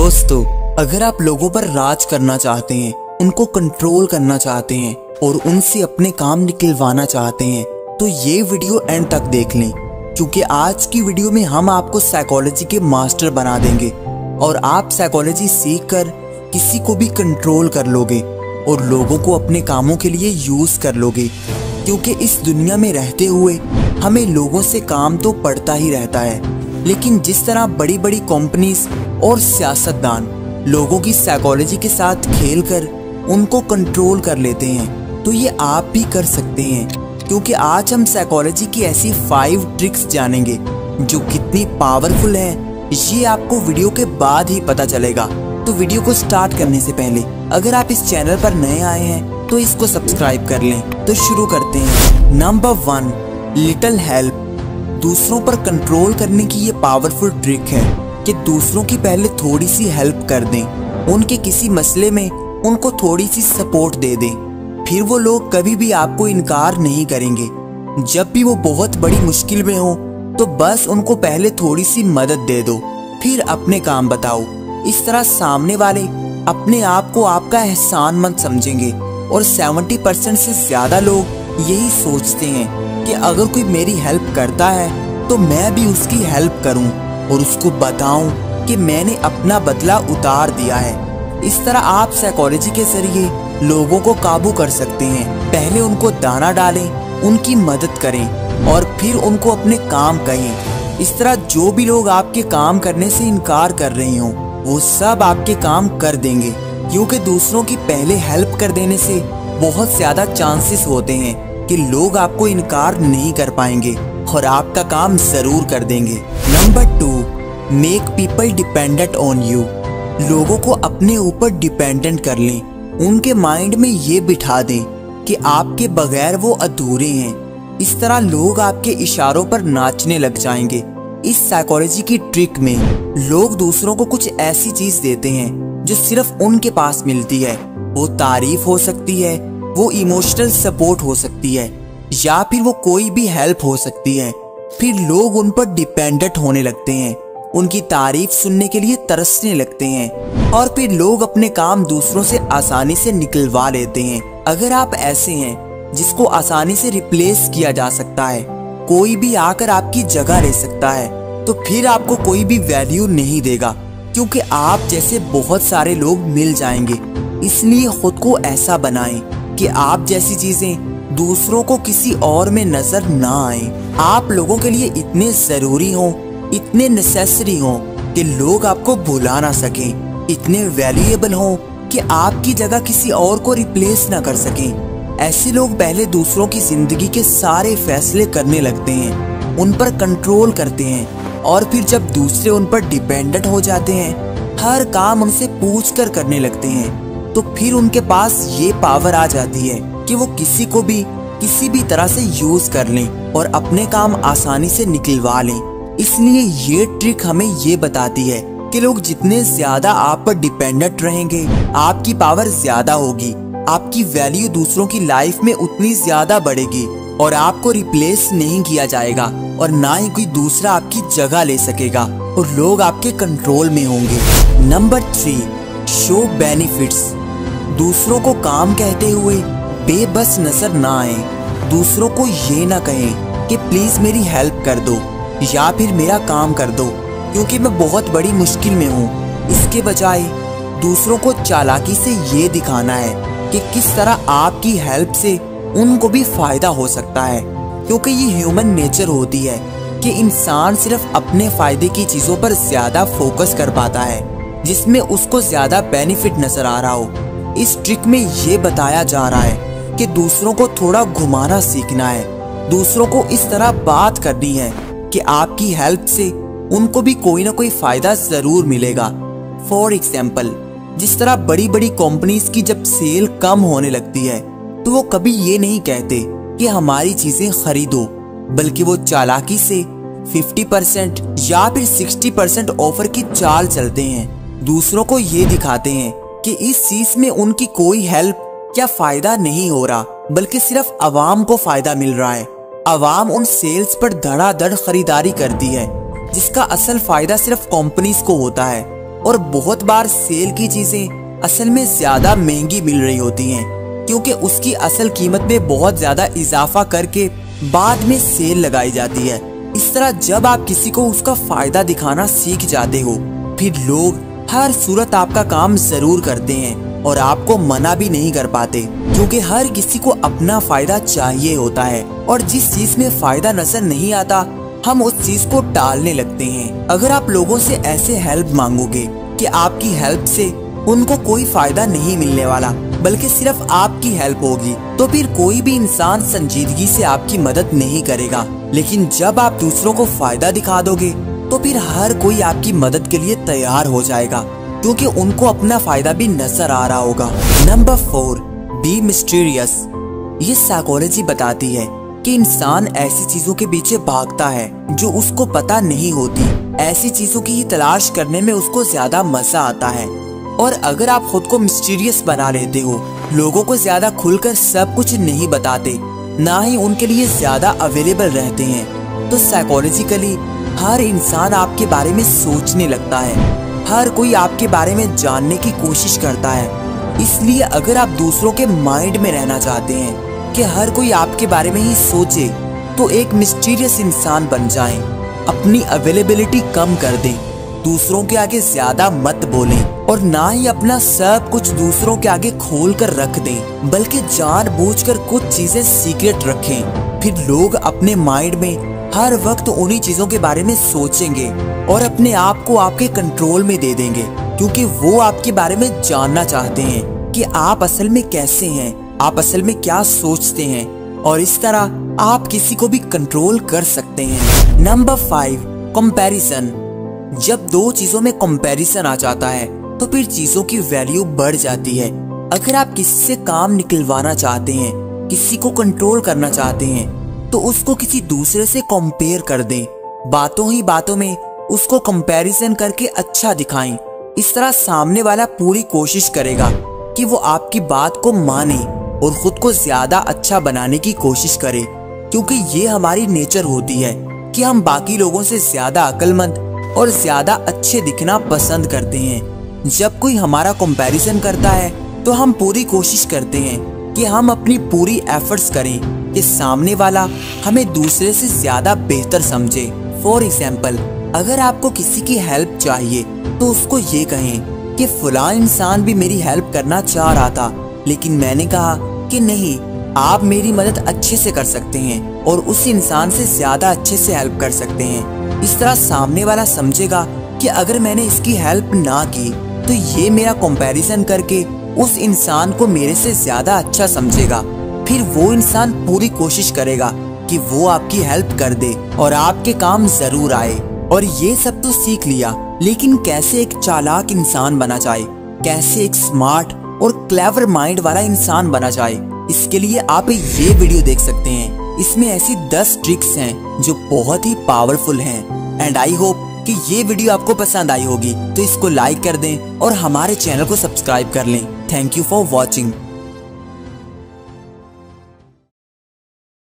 दोस्तों, अगर आप लोगों पर राज करना चाहते हैं, उनको कंट्रोल करना चाहते हैं और उनसे अपने काम निकलवाना चाहते हैं तो ये वीडियो एंड तक देख लें, क्योंकि आज की वीडियो में हम आपको साइकोलॉजी के मास्टर बना देंगे और आप साइकोलॉजी सीखकर किसी को भी कंट्रोल कर लोगे और लोगों को अपने कामों के लिए यूज कर लोगे। क्योंकि इस दुनिया में रहते हुए हमें लोगों से काम तो पड़ता ही रहता है, लेकिन जिस तरह बड़ी बड़ी कंपनीज और सियासतदान लोगों की साइकोलॉजी के साथ खेलकर उनको कंट्रोल कर लेते हैं, तो ये आप भी कर सकते हैं। क्योंकि आज हम साइकोलॉजी की ऐसी 5 ट्रिक्स जानेंगे जो कितनी पावरफुल है, ये आपको वीडियो के बाद ही पता चलेगा। तो वीडियो को स्टार्ट करने से पहले अगर आप इस चैनल पर नए आए हैं तो इसको सब्सक्राइब कर लें। तो शुरू करते हैं। Number 1, little help. दूसरों पर कंट्रोल करने की ये पावरफुल ट्रिक है कि दूसरों की पहले थोड़ी सी हेल्प कर दें, उनके किसी मसले में उनको थोड़ी सी सपोर्ट दे दें, फिर वो लोग कभी भी आपको इनकार नहीं करेंगे। जब भी वो बहुत बड़ी मुश्किल में हो तो बस उनको पहले थोड़ी सी मदद दे दो, फिर अपने काम बताओ। इस तरह सामने वाले अपने आप को आपका एहसानमंद समझेंगे और 70% से ज्यादा लोग यही सोचते हैं कि अगर कोई मेरी हेल्प करता है तो मैं भी उसकी हेल्प करूं और उसको बताऊं कि मैंने अपना बदला उतार दिया है। इस तरह आप साइकोलॉजी के जरिए लोगों को काबू कर सकते हैं। पहले उनको दाना डालें, उनकी मदद करें और फिर उनको अपने काम कहें। इस तरह जो भी लोग आपके काम करने से इनकार कर रहे हो वो सब आपके काम कर देंगे, क्योंकि दूसरों की पहले हेल्प कर देने से बहुत ज्यादा चांसेस होते हैं कि लोग आपको इनकार नहीं कर पाएंगे और आपका काम जरूर कर देंगे। Number 2, make people dependent on you. लोगों को अपने ऊपर डिपेंडेंट कर लें, उनके माइंड में ये बिठा दें कि आपके बगैर वो अधूरे हैं। इस तरह लोग आपके इशारों पर नाचने लग जाएंगे। इस साइकोलॉजी की ट्रिक में लोग दूसरों को कुछ ऐसी चीज देते हैं जो सिर्फ उनके पास मिलती है। वो तारीफ हो सकती है, वो इमोशनल सपोर्ट हो सकती है, या फिर वो कोई भी हेल्प हो सकती है। फिर लोग उन पर डिपेंडेंट होने लगते हैं, उनकी तारीफ सुनने के लिए तरसने लगते हैं और फिर लोग अपने काम दूसरों से आसानी से निकलवा लेते हैं। अगर आप ऐसे हैं जिसको आसानी से रिप्लेस किया जा सकता है, कोई भी आकर आपकी जगह ले सकता है, तो फिर आपको कोई भी वैल्यू नहीं देगा, क्योंकि आप जैसे बहुत सारे लोग मिल जाएंगे। इसलिए खुद को ऐसा बनाएं कि आप जैसी चीजें दूसरों को किसी और में नजर ना आए। आप लोगों के लिए इतने जरूरी हो, इतने नेसेसरी हो कि लोग आपको भुला ना सकें, इतने वैल्यूएबल हो कि आपकी जगह किसी और को रिप्लेस ना कर सकें। ऐसे लोग पहले दूसरों की जिंदगी के सारे फैसले करने लगते हैं, उन पर कंट्रोल करते हैं और फिर जब दूसरे उन पर डिपेंडेंट हो जाते हैं, हर काम उनसे पूछकर करने लगते हैं, तो फिर उनके पास ये पावर आ जाती है कि वो किसी को भी किसी भी तरह से यूज कर लें और अपने काम आसानी से निकलवा लें। इसलिए ये ट्रिक हमें ये बताती है कि लोग जितने ज्यादा आप पर डिपेंडेंट रहेंगे, आपकी पावर ज्यादा होगी, आपकी वैल्यू दूसरों की लाइफ में उतनी ज्यादा बढ़ेगी और आपको रिप्लेस नहीं किया जाएगा और ना ही कोई दूसरा आपकी जगह ले सकेगा और लोग आपके कंट्रोल में होंगे। Number 3, show benefits. दूसरों को काम कहते हुए बेबस नजर ना आए। दूसरों को ये ना कहें कि प्लीज मेरी हेल्प कर दो या फिर मेरा काम कर दो क्योंकि मैं बहुत बड़ी मुश्किल में हूँ। इसके बजाय दूसरों को चालाकी से ये दिखाना है कि किस तरह आपकी हेल्प से उनको भी फायदा हो सकता है, क्योंकि ये ह्यूमन नेचर होती है कि इंसान सिर्फ अपने फायदे की चीजों पर ज्यादा फोकस कर पाता है जिसमें उसको ज्यादा बेनिफिट नजर आ रहा हो। इस ट्रिक में ये बताया जा रहा है कि दूसरों को थोड़ा घुमाना सीखना है, दूसरों को इस तरह बात करनी है कि आपकी हेल्प से उनको भी कोई ना कोई फायदा जरूर मिलेगा। फॉर एग्जाम्पल, जिस तरह बड़ी बड़ी कंपनीज की जब सेल कम होने लगती है तो वो कभी ये नहीं कहते कि हमारी चीजें खरीदो, बल्कि वो चालाकी से 50% या फिर 60% ऑफर की चाल चलते हैं। दूसरों को ये दिखाते हैं कि इस चीज में उनकी कोई हेल्प या फायदा नहीं हो रहा, बल्कि सिर्फ आवाम को फायदा मिल रहा है। आवाम उन सेल्स पर धड़ाधड़ खरीदारी करती है, जिसका असल फायदा सिर्फ कंपनीज को होता है। और बहुत बार सेल की चीजें असल में ज्यादा महंगी मिल रही होती हैं, क्योंकि उसकी असल कीमत में बहुत ज्यादा इजाफा करके बाद में सेल लगाई जाती है। इस तरह जब आप किसी को उसका फायदा दिखाना सीख जाते हो, फिर लोग हर सूरत आपका काम जरूर करते हैं और आपको मना भी नहीं कर पाते, क्योंकि हर किसी को अपना फायदा चाहिए होता है और जिस चीज में फायदा नजर नहीं आता हम उस चीज को टालने लगते हैं। अगर आप लोगों से ऐसे हेल्प मांगोगे कि आपकी हेल्प से उनको कोई फायदा नहीं मिलने वाला बल्कि सिर्फ आपकी हेल्प होगी, तो फिर कोई भी इंसान संजीदगी से आपकी मदद नहीं करेगा। लेकिन जब आप दूसरों को फायदा दिखा दोगे तो फिर हर कोई आपकी मदद के लिए तैयार हो जाएगा, क्योंकि उनको अपना फायदा भी नजर आ रहा होगा। Number 4, be mysterious. ये साइकोलॉजी बताती है कि इंसान ऐसी चीजों के पीछे भागता है जो उसको पता नहीं होती। ऐसी चीजों की तलाश करने में उसको ज्यादा मजा आता है। और अगर आप खुद को मिस्टीरियस बना लेते हो, लोगों को ज्यादा खुलकर सब कुछ नहीं बताते, ना ही उनके लिए ज्यादा अवेलेबल रहते हैं, तो साइकोलॉजिकली हर इंसान आपके बारे में सोचने लगता है। हर कोई आपके बारे में जानने की कोशिश करता है। इसलिए अगर आप दूसरों के माइंड में रहना चाहते हैं कि हर कोई आपके बारे में ही सोचे, तो एक मिस्टीरियस इंसान बन जाएं। अपनी अवेलेबिलिटी कम कर दें, दूसरों के आगे ज्यादा मत बोलें और ना ही अपना सब कुछ दूसरों के आगे खोल कर रख दें, बल्कि जानबूझकर कुछ चीजें सीक्रेट रखें। फिर लोग अपने माइंड में हर वक्त उन्हीं चीजों के बारे में सोचेंगे और अपने आप को आपके कंट्रोल में दे देंगे, क्योंकि वो आपके बारे में जानना चाहते हैं कि आप असल में कैसे हैं, आप असल में क्या सोचते हैं, और इस तरह आप किसी को भी कंट्रोल कर सकते हैं। Number 5, comparison. जब दो चीजों में कंपैरिजन आ जाता है तो फिर चीजों की वैल्यू बढ़ जाती है। अगर आप किसी से काम निकलवाना चाहते हैं, किसी को कंट्रोल करना चाहते हैं, तो उसको किसी दूसरे से कंपेयर कर दें। बातों ही बातों में उसको कंपैरिजन करके अच्छा दिखाएं। इस तरह सामने वाला पूरी कोशिश करेगा कि वो आपकी बात को माने और खुद को ज्यादा अच्छा बनाने की कोशिश करे, क्योंकि ये हमारी नेचर होती है कि हम बाकी लोगों से ज्यादा अक्लमंद और ज्यादा अच्छे दिखना पसंद करते हैं। जब कोई हमारा कंपैरिजन करता है तो हम पूरी कोशिश करते हैं कि हम अपनी पूरी एफर्ट्स करें कि सामने वाला हमें दूसरे से ज्यादा बेहतर समझे। फॉर एग्जाम्पल, अगर आपको किसी की हेल्प चाहिए तो उसको ये कहें कि फलां इंसान भी मेरी हेल्प करना चाह रहा था, लेकिन मैंने कहा कि नहीं, आप मेरी मदद अच्छे से कर सकते हैं और उस इंसान से ज्यादा अच्छे से हेल्प कर सकते हैं। इस तरह सामने वाला समझेगा कि अगर मैंने इसकी हेल्प ना की तो ये मेरा कंपैरिजन करके उस इंसान को मेरे से ज्यादा अच्छा समझेगा। फिर वो इंसान पूरी कोशिश करेगा कि वो आपकी हेल्प कर दे और आपके काम जरूर आए। और ये सब तो सीख लिया, लेकिन कैसे एक चालाक इंसान बना जाए, कैसे एक स्मार्ट और क्लेवर माइंड वाला इंसान बना जाए, इसके लिए आप ये वीडियो देख सकते हैं। इसमें ऐसी 10 ट्रिक्स हैं जो बहुत ही पावरफुल हैं। एंड आई होप कि ये वीडियो आपको पसंद आई होगी, तो इसको लाइक कर दें और हमारे चैनल को सब्सक्राइब कर लें। Thank you for watching.